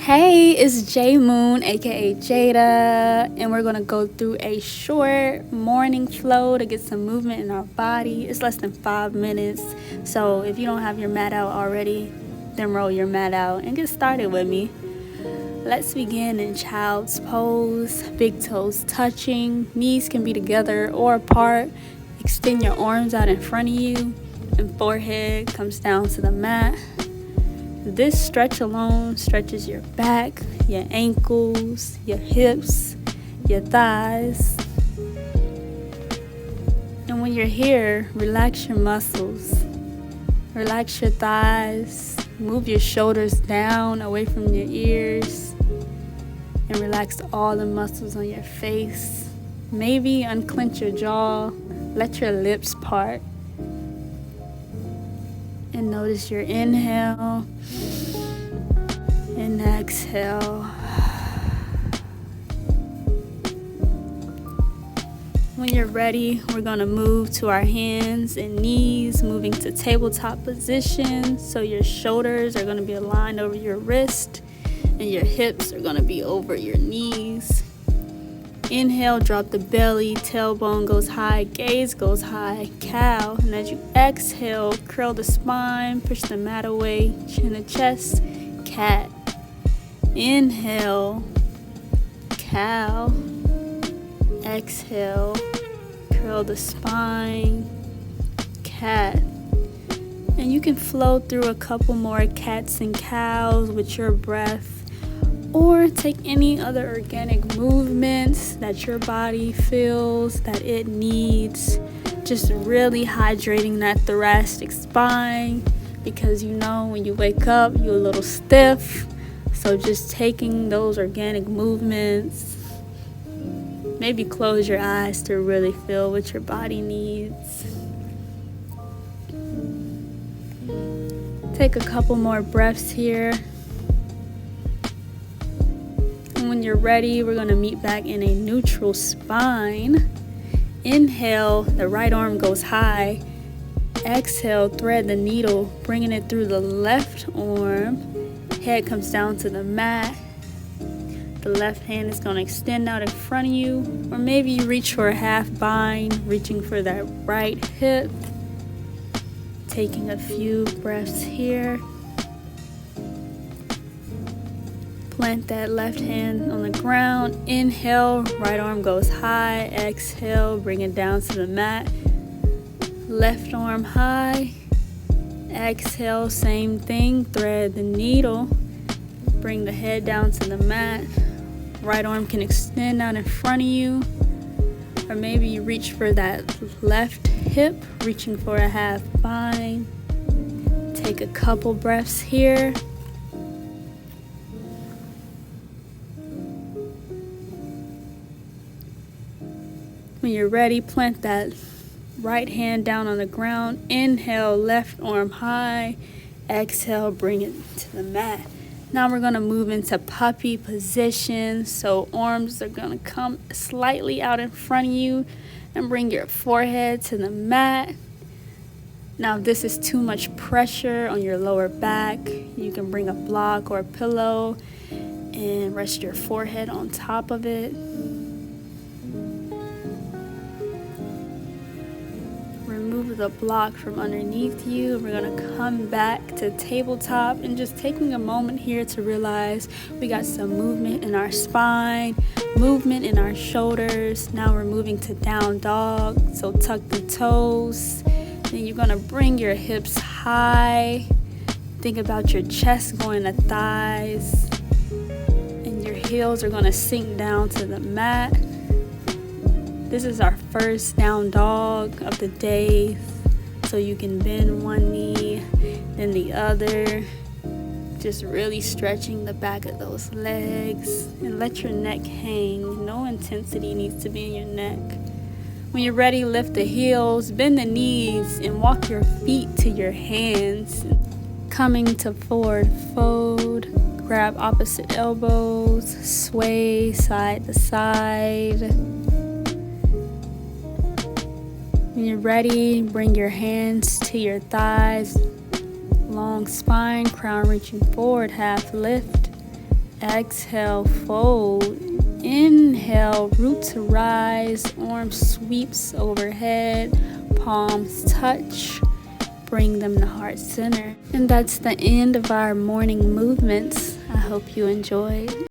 Hey, it's JayMoon, aka Jada, and we're gonna go through a short morning flow to get some movement in our body. It's less than 5 minutes, so if you don't have your mat out already, then roll your mat out and get started with me. Let's begin in child's pose, big toes touching, knees can be together or apart. Extend your arms out in front of you, and forehead comes down to the mat. This stretch alone stretches your back, your ankles, your hips, your thighs. And when you're here, relax your muscles. Relax your thighs, move your shoulders down away from your ears, and relax all the muscles on your face. Maybe unclench your jaw, let your lips part. And notice your inhale and exhale. When you're ready, we're going to move to our hands and knees, moving to tabletop position. So your shoulders are going to be aligned over your wrist and your hips are going to be over your knees. Inhale, drop the belly, tailbone goes high, gaze goes high, cow. And as you exhale, curl the spine, push the mat away, chin to chest, cat. Inhale, cow. Exhale, curl the spine, cat. And you can flow through a couple more cats and cows with your breath, or take any other organic movements that your body feels that it needs. Just really hydrating that thoracic spine, because you know when you wake up you're a little stiff. So just taking those organic movements. Maybe close your eyes to really feel what your body needs. Take a couple more breaths here. When you're ready, we're going to meet back in a neutral spine. Inhale, the right arm goes high. Exhale, thread the needle, bringing it through the left arm. Head comes down to the mat. The left hand is going to extend out in front of you, or maybe you reach for a half bind, reaching for that right hip. Taking a few breaths here. Plant that left hand on the ground. Inhale, right arm goes high. Exhale, bring it down to the mat. Left arm high. Exhale, same thing. Thread the needle. Bring the head down to the mat. Right arm can extend out in front of you. Or maybe you reach for that left hip, reaching for a half bind. Take a couple breaths here. When you're ready, plant that right hand down on the ground. Inhale, left arm high. Exhale, bring it to the mat. Now we're going to move into puppy position. So arms are going to come slightly out in front of you and bring your forehead to the mat. Now if this is too much pressure on your lower back, you can bring a block or a pillow and rest your forehead on top of it. Remove the block from underneath you. We're going to come back to tabletop and just taking a moment here to realize we got some movement in our spine, movement in our shoulders. Now we're moving to down dog. So tuck the toes. Then you're going to bring your hips high. Think about your chest going to thighs. And your heels are going to sink down to the mat. This is our first down dog of the day, so you can bend one knee, then the other. Just really stretching the back of those legs and let your neck hang. No intensity needs to be in your neck. When you're ready, lift the heels, bend the knees, and walk your feet to your hands. Coming to forward fold, grab opposite elbows, sway side to side. When you're ready, bring your hands to your thighs, long spine, crown reaching forward, half lift, Exhale, fold. Inhale, roots rise, arms sweeps overhead, palms touch. Bring them to heart center. And that's the end of our morning movements. I hope you enjoyed.